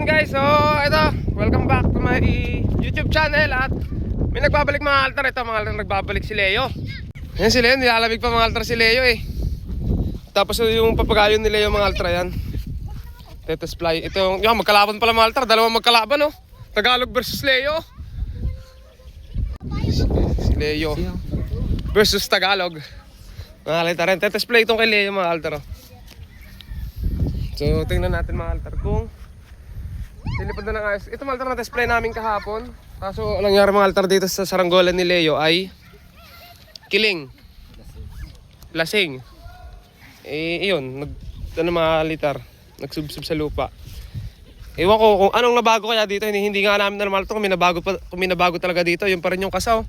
Ayun guys, so ito, welcome back to my YouTube channel. At may nagbabalik mga altar. Ito mga altar, nagbabalik si Leo. Yan si Leo, nilalamig pa mga altar si Leo eh. Tapos yung papagayon ni Leo mga altar, yan Tetes fly. Ito yung magkalaban pala mga altar. Dalawang magkalaban oh. Tagalog versus Leo. Si Leo versus Tagalog. Mga altar rin, Tetes fly itong kay Leo mga altar oh. So tingnan natin mga altar kung nilipad na ng ayos. Ito mga altar na test play namin kahapon. Kaso anong nangyari mga altar dito sa saranggolan ni Leo ay kiling, lasing. Iyon, mga litar, nagsubsub sa lupa. Ewan ko kung anong nabago kaya dito. Hindi nga namin normal to. Kung minabago talaga dito. Yung pa rin yung kasaw.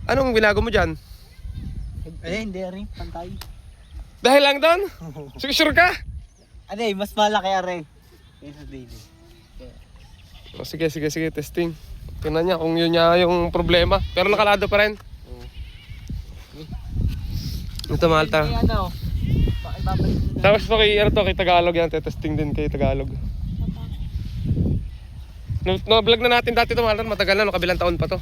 Anong binago mo dyan? Hindi rin, pantay. Dahil lang doon? Sure ka? Mas malaki rin. Sa daily. Oh, sige, testing. Tingnan niya kung yun niya yung problema. Pero nakalado pa rin. Ito mga altar. Tapos ito kay Tagalog yan. Testing din kay Tagalog. No-vlog na natin dati ito mga altar. Matagal na, kabilang taon pa to.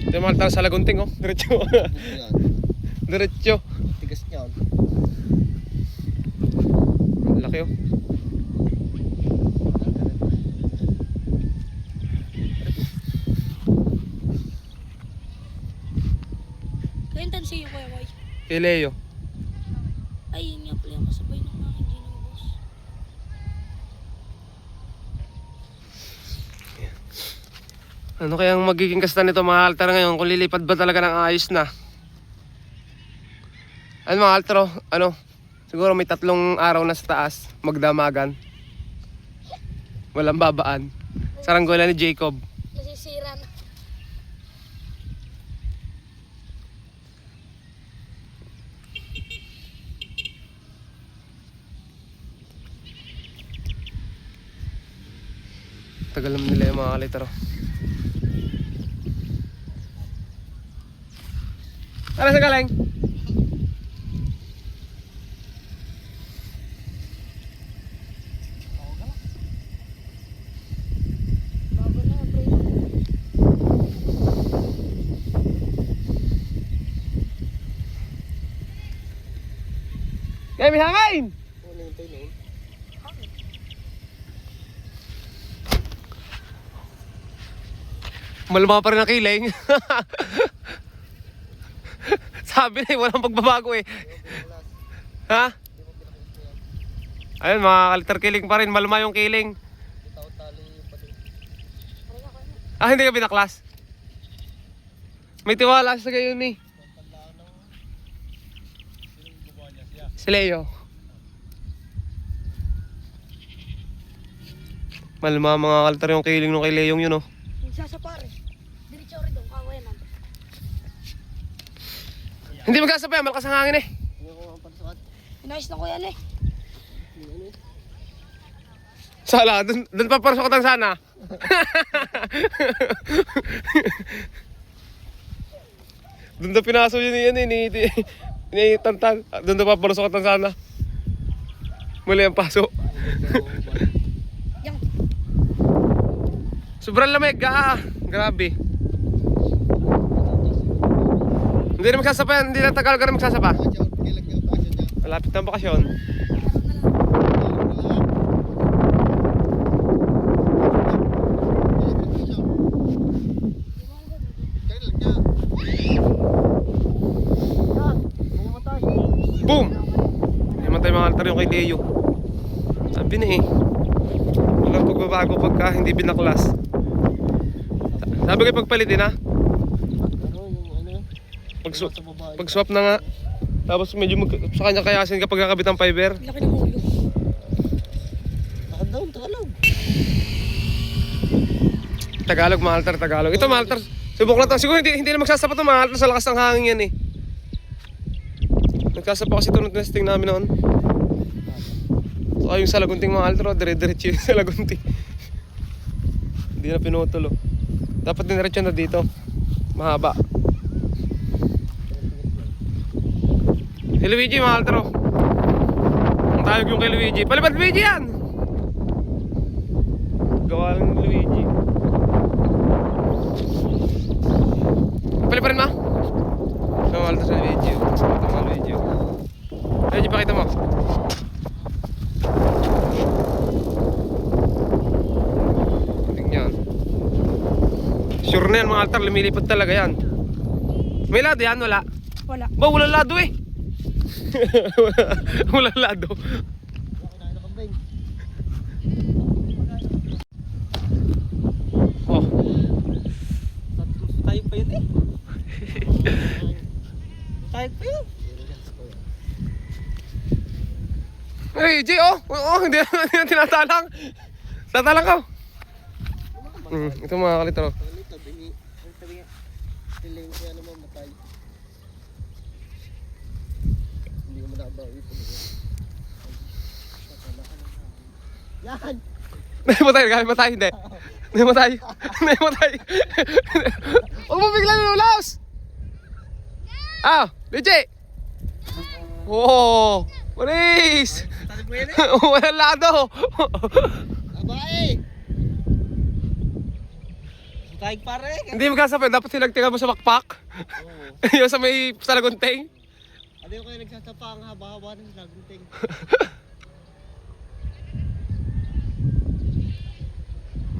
Ito mga altar sa Lagunting oh. Diretso. Diretso. Tigas niya. Laki oh. Kaintan siya Kuya Boy. Kay Leo. Ay, yun nga pala yung kasabay ng aking ginubos. Ano kayang magiging kasta nito mga altar ngayon? Kung lilipad ba talaga ng ayos na? Ano mga altar oh? Ano? Siguro may 3 araw na sa taas. Magdamagan. Walang babaan. Saranggola ni Jacob. Nasisira na. Tagal naman nila yung mga kalitar oh. Ano sa galing? Bago na, pre. Kaya may hangin! Maluma pa rin ang kiling. Sabi na walang pagbabago eh. Ha? Ayun mga kalitar kiling pa rin. Maluma yung kiling. Hindi ka binaklas? May tiwala sa gayon eh. Si Leo. Maluma mga kalitar yung kiling nung kay Leong yun oh. Nagsasapare. Diretso rin doon, kawayanan. Hindi magkasapay, malakas ang hangin eh. Inayos na ko yan eh. Sala, dun pa parasokotan sana. Dun na pinaso yun yan eh, ni Tantan. Dun na pa parasokotan sana. Muli ang paso. Yang. Sobrang lamig, grabe. Hindi na magsasapa yan, hindi na Tagalog ka na magsasapa. Malapit na ang bakasyon. Boom! Namatay mga altar yung kay Leo. Sabi na eh, walang pagbabago pagka hindi binaklas. Sabi kayo pagpalitin ha? Pag swap na nga. Tapos medyo sa kanya kayasin kapag kakabit ang fiber. Laki ng ulo. Nakadaon, Tagalog. Tagalog mga altar, Tagalog. Ito mga altar, subok lang to. Siguro hindi na magsasapat ito mga altar sa lakas ng hangin yan eh. Nagkasapa kasi ito ng testing namin noon. So yung sa Lagunting mga altar, dire-diretso yung sa Lagunting. Hindi na pinutulo. Dapat diniretso na dito. Mahaba. Si Luigi mga altro. Ang tayog yung kay Luigi. Palipad Luigi yan! gawa ng Luigi. Pali pa rin ma? Nawala to sa Luigi. Ito mga Luigi. Luigi, pakita mo. Tingnan. Sure na yan mga altar, lumilipad talaga yan. May lado yan, wala? Wala. Ba, walang lado eh. Walang lado. Oh. Tayo pa yun eh. Tayo pa yun. Hey, Jay, oh! Oh, hindi na tinatalang. Tatalang ka. Ito mga kalitro. Yan! Nahimatay, nahimatay, hindi. Nahimatay. Nahimatay. Huwag mo biglang lulaos! Ah, legit! Oo! Maris! Tayo pa yun eh. Walang lado! Abay! Tayo pare. Hindi magkasapin, dapat sinagtingan mo sa bakpak. Yung sa may salagunting. Ano yung kayo nagsasapa ang haba-haba ng lagunting?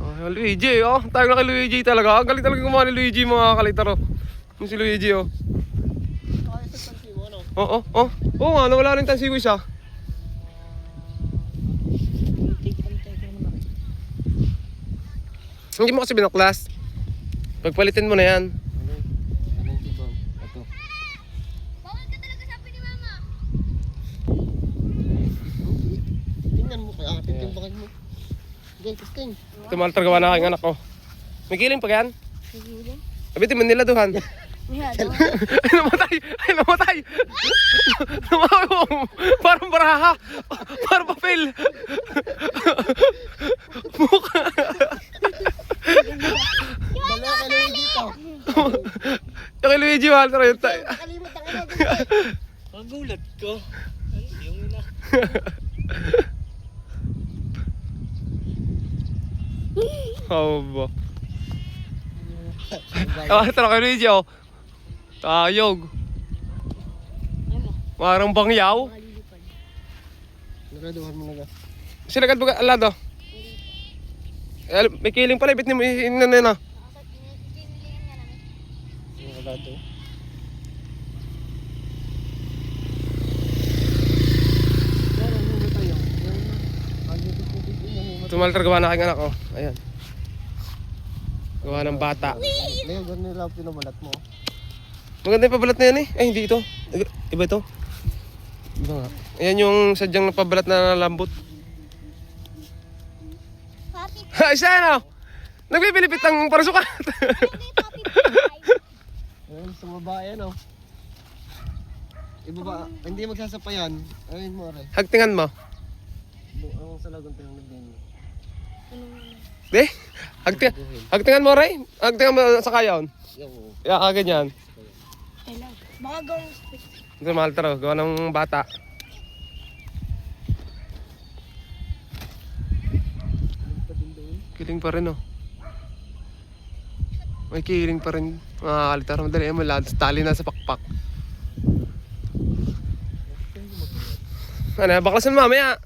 Oh, Luigi, oh. Tayo na kay Luigi talaga. Ang galing talaga gumawa ni Luigi mga kalitaro. Yung si Luigi, oh. Kaya sa pansi mo, ano? Oo, oh. Oo nga, nawala rin tansi ko isa. Hindi mo kasi binaklas. Pagpalitin mo na yan. Ano yung tibang? Ito. Tingnan mo kaya atin yung bakal mo. Okay, testing. Tumaltar gawa na aking anak ko. May kiling pa yan? Abitin mo nila duhan. Ay namatay! Ay namatay! Namatay! Parang baraha! Parang papel! Mukha! Dala ka na dito. Yung kay Luigi Walter yun tayo. Nakalimot ang ano. Pagulat ko. Yung ina. Haba. Ito na kay Luigi oh. Tayog. Parang bangyaw. Naraduhan mo na ka. Sinagad mo ka alado. May kiling pala, ibit ni mo na. Narado. Tumaltar gawa na aking anak oh. Ayan. Gawa ng bata. Leo, gano'n nila pinabalat mo. Maganda yung pabalat na yan eh. Ay, hindi ito. Iba ito. Iba nga. Ayan yung sadyang napabalat na lambot. Ha, isa yan oh. Nagpipilipit ang parasukat. Ayun, sa babae ano. Ibaba, hindi magsasapayan. Ayun mo rin. Hagtingan mo. Ang salagon tayo nagdini. Di? Hagtingan mo rin. Hagtingan mo sa kayaon. Yung Ya, kaganyan. Baka gawin stick. Ito maltar oh. Gawa ng bata. Kiling pa rin oh. May kiling pa rin. Kalitar, madali mo lahat. Tali na sa pakpak. Ano, baklasan mamaya.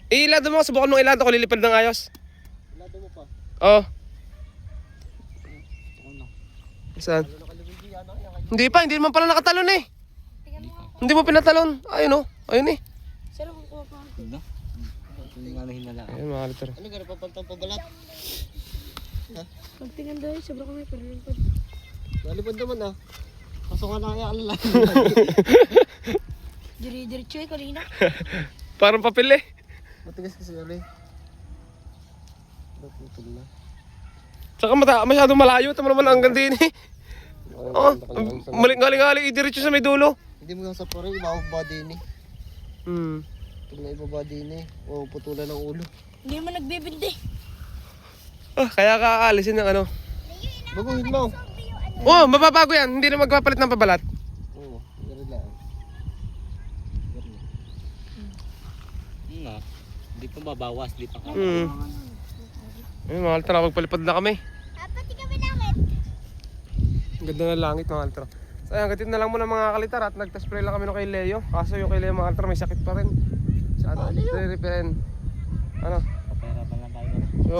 Ilado mo, subukan mong ilado ko, lilipad ng ayos. lado mo pa. Oh, Ano? saan? Nakalibigi ano? Hindi pa, hindi naman pala nakatalon eh. Hindi mo pinatalon. Ayun oh, ayun eh. Saan ako kuha pa? Ano? Hindi nga na hinala. Ayun mga kalitar. Ano gano'n papantang pabalat? Pagtingin daw, sobrang kami paglalipad. Nalipad naman ah. Kaso nga nakayaan lang. Diri-diretso eh, kanina. Parang papel eh. Matigas kasi rin. Naputol na. Saka masyadong malayo. Tama naman ang ganda yun eh. Oh, galing-galing idiretso sa may dulo. Hindi mo sa pare, ibababa body ni. Pag na ibaba din eh. O putulan ng ulo. Hindi mo nagbibindi. Oh, kaya ka aalisin ng ano. Baguhin mo. Oh, mababago yan. Hindi na magpapalit ng pabalat. Oo, gano'n lang. Nga, hindi pa babawas, di pa ka. Ayun mga altar, magpalipad na kami. Pati kami langit. Ang ganda ng langit mga altar. So ayun, gatid na lang muna mga kalitar at nag-test play lang kami no kay Leo. Kaso yung kay Leo mga altar may sakit pa rin. Sa ano, re-repair. Ano? Papahirapan lang tayo. So,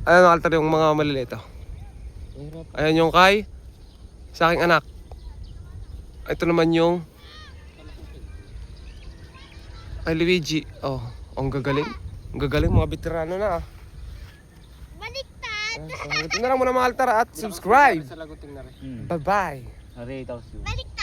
ayun mga altar yung mga maliliit. Oh. Mahirap. Ayan yung kay sa aking anak. Ito naman yung kay Luigi. Oh, ang gagaling. Ang gagaling mga veterano na. Baliktad. Ito na lang muna mga altar at subscribe. Sa laguting na rin. Bye-bye. Aray, tapos yun. Baliktad.